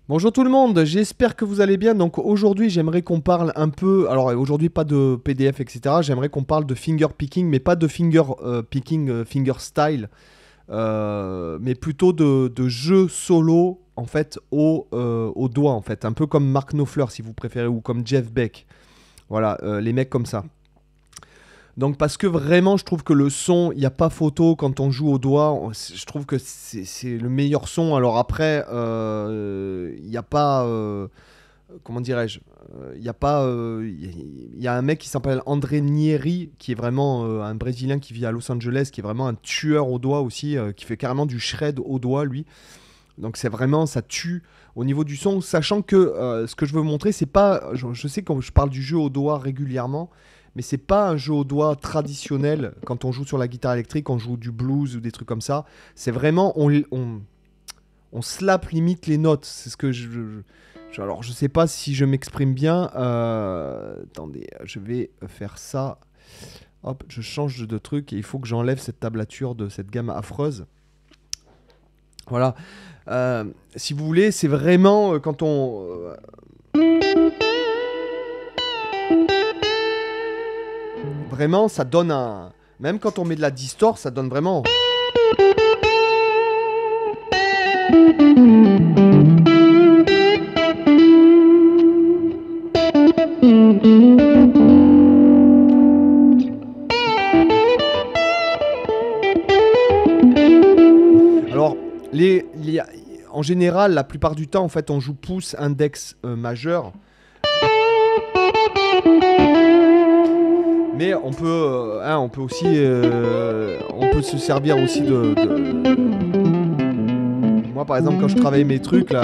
Bonjour tout le monde, j'espère que vous allez bien. Donc aujourd'hui j'aimerais qu'on parle un peu, alors aujourd'hui pas de PDF etc, j'aimerais qu'on parle de finger picking, mais pas de finger picking, finger style, mais plutôt de jeux solo en fait au doigt en fait, un peu comme Mark Knopfler si vous préférez, ou comme Jeff Beck, voilà, les mecs comme ça. Donc parce que vraiment je trouve que le son, il n'y a pas photo quand on joue au doigt, je trouve que c'est le meilleur son. Alors après, il n'y a pas, comment dirais-je, il n'y a pas, il y a un mec qui s'appelle André Nieri, qui est vraiment un Brésilien qui vit à Los Angeles, qui est vraiment un tueur au doigt aussi, qui fait carrément du shred au doigt lui. Donc c'est vraiment, ça tue au niveau du son, sachant que ce que je veux vous montrer, c'est pas, je sais que je parle du jeu au doigt régulièrement, mais c'est pas un jeu au doigt traditionnel. Quand on joue sur la guitare électrique, on joue du blues ou des trucs comme ça. C'est vraiment, on slap limite les notes. C'est ce que alors je sais pas si je m'exprime bien. Attendez, je vais faire ça. Hop, je change de truc et il faut que j'enlève cette tablature de cette gamme affreuse. Voilà. Si vous voulez, c'est vraiment quand on... vraiment, ça donne un... Même quand on met de la distort, ça donne vraiment... Alors, en général, la plupart du temps, en fait, on joue pouce, index majeur. Mais on peut aussi, on peut se servir aussi moi, par exemple, quand je travaille mes trucs là,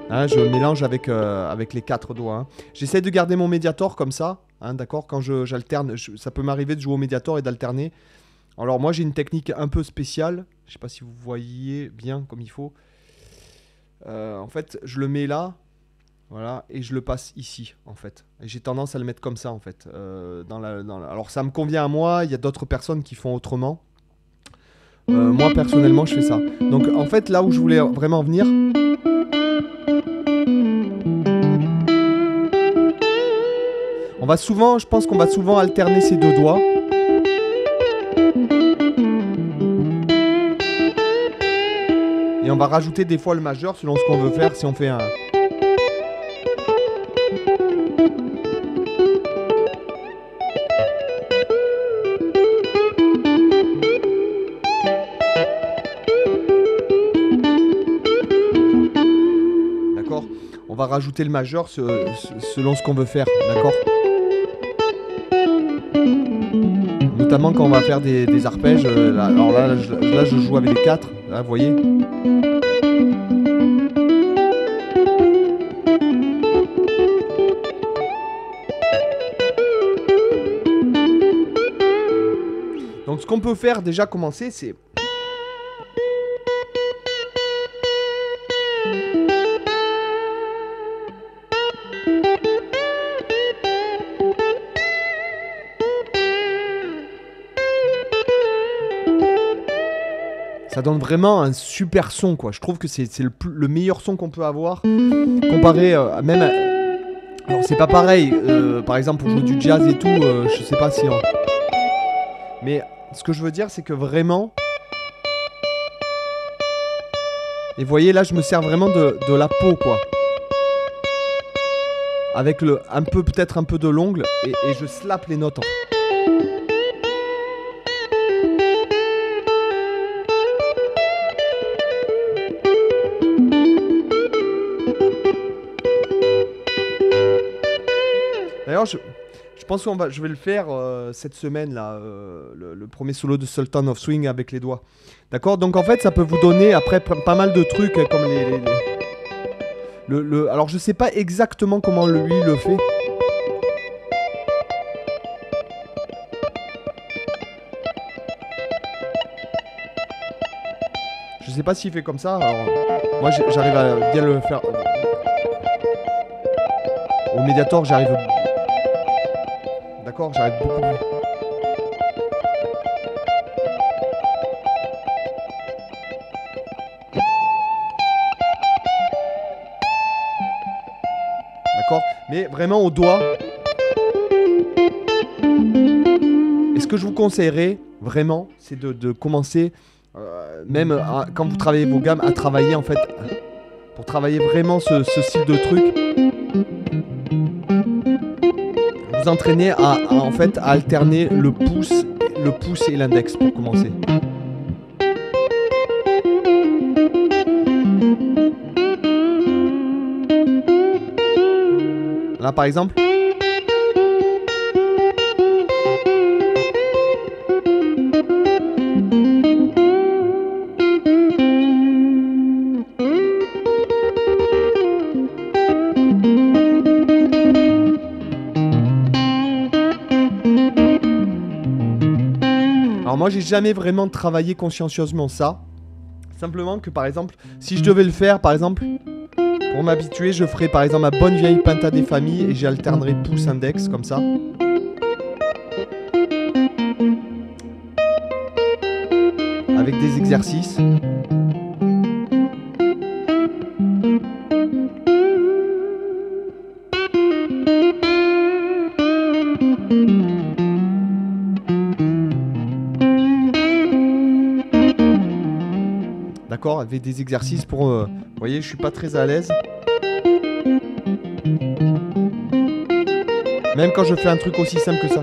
hein, je mélange avec les quatre doigts. Hein. J'essaie de garder mon médiator comme ça, hein, d'accord. Quand j'alterne, ça peut m'arriver de jouer au médiator et d'alterner. Alors moi, j'ai une technique un peu spéciale. Je sais pas si vous voyez bien comme il faut. En fait, je le mets là, voilà, et je le passe ici, en fait. Et j'ai tendance à le mettre comme ça, en fait. Alors, ça me convient à moi. Il y a d'autres personnes qui font autrement. Moi, personnellement, je fais ça. Donc, en fait, là où je voulais vraiment en venir, je pense qu'on va souvent alterner ces deux doigts. Et on va rajouter des fois le majeur selon ce qu'on veut faire. Si on fait un... D'accord. On va rajouter le majeur selon ce qu'on veut faire. D'accord. Notamment quand on va faire des arpèges. Alors là, je joue avec les 4. Là, vous voyez. Donc ce qu'on peut faire, déjà commencer, c'est... Ça donne vraiment un super son, quoi. Je trouve que c'est le meilleur son qu'on peut avoir, comparé même à... Alors c'est pas pareil, par exemple pour jouer du jazz et tout, je sais pas si... Mais ce que je veux dire, c'est que vraiment... Et vous voyez, là, je me sers vraiment de la peau, quoi. Avec peut-être un peu de l'ongle, et je slappe les notes. D'ailleurs, je pense je vais le faire cette semaine là, le premier solo de Sultan of Swing avec les doigts. D'accord. Donc en fait, ça peut vous donner après pas mal de trucs comme alors je sais pas exactement comment lui le fait. Je sais pas s'il fait comme ça. Alors moi j'arrive à bien le faire. Au Mediator, j'arrive. D'accord, j'arrive beaucoup mieux. Mais vraiment au doigt. Et ce que je vous conseillerais, vraiment, c'est de commencer, même quand vous travaillez vos gammes, à travailler en fait, pour travailler vraiment ce style de truc. Vous entraînez en fait, à alterner le pouce et l'index pour commencer. Là par exemple. Alors moi j'ai jamais vraiment travaillé consciencieusement ça. Simplement que par exemple, si je devais le faire par exemple, pour m'habituer, je ferais par exemple ma bonne vieille penta des familles et j'alternerais pouce index comme ça. Avec des exercices. D'accord, avec des exercices pour... vous voyez, je suis pas très à l'aise. Même quand je fais un truc aussi simple que ça.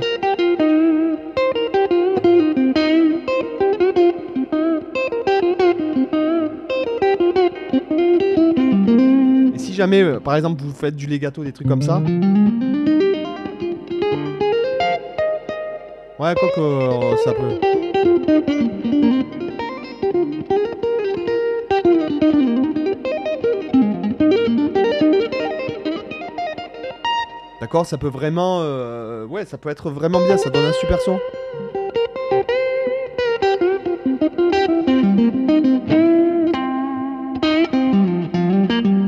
Et si jamais, par exemple, vous faites du legato, des trucs comme ça... Ouais, quoi que ça peut... D'accord, ça peut vraiment... ouais, ça peut être vraiment bien, ça donne un super son.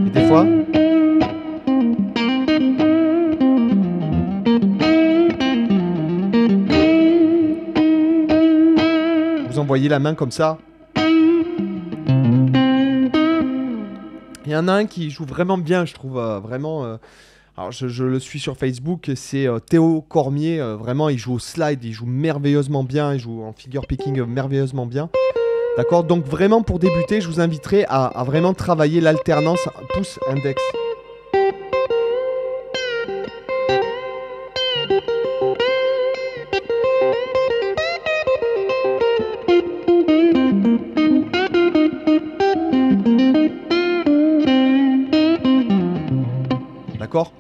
Et des fois... vous envoyez la main comme ça. Il y en a un qui joue vraiment bien, je trouve, vraiment... alors je le suis sur Facebook, c'est Théo Cormier, vraiment il joue au slide, il joue merveilleusement bien, il joue en figure picking merveilleusement bien. D'accord, donc vraiment pour débuter, je vous inviterai à vraiment travailler l'alternance pouce-index. D'accord ?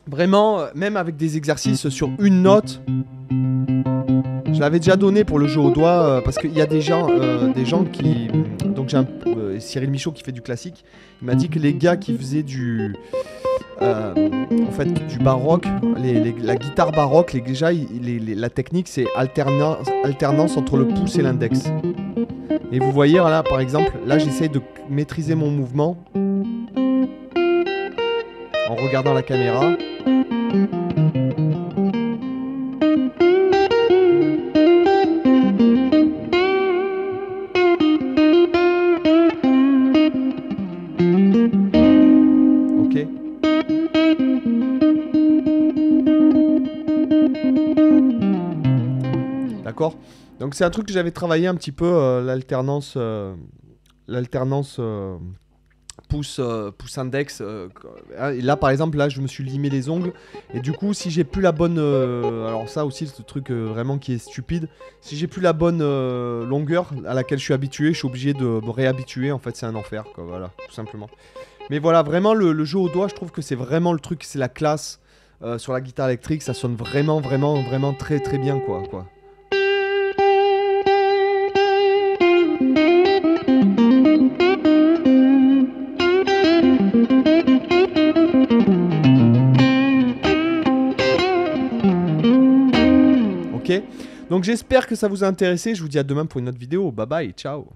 Vraiment, même avec des exercices sur une note, je l'avais déjà donné pour le jeu au doigt, parce qu'il y a des gens qui... Donc j'ai Cyril Michaud qui fait du classique, il m'a dit que les gars qui faisaient du baroque, la guitare baroque, la technique c'est alternance entre le pouce et l'index. Et vous voyez là par exemple, là j'essaye de maîtriser mon mouvement en regardant la caméra. Ok. D'accord. Donc c'est un truc que j'avais travaillé un petit peu, l'alternance pouce index. Et là par exemple, là je me suis limé les ongles et du coup si j'ai plus la bonne alors ça aussi c'est le truc vraiment qui est stupide, si j'ai plus la bonne longueur à laquelle je suis habitué, je suis obligé de me réhabituer, en fait c'est un enfer quoi, voilà, tout simplement. Mais voilà, vraiment le jeu au doigt, je trouve que c'est vraiment le truc, c'est la classe sur la guitare électrique, ça sonne vraiment très très bien quoi. Ok, donc j'espère que ça vous a intéressé. Je vous dis à demain pour une autre vidéo. Bye bye, ciao.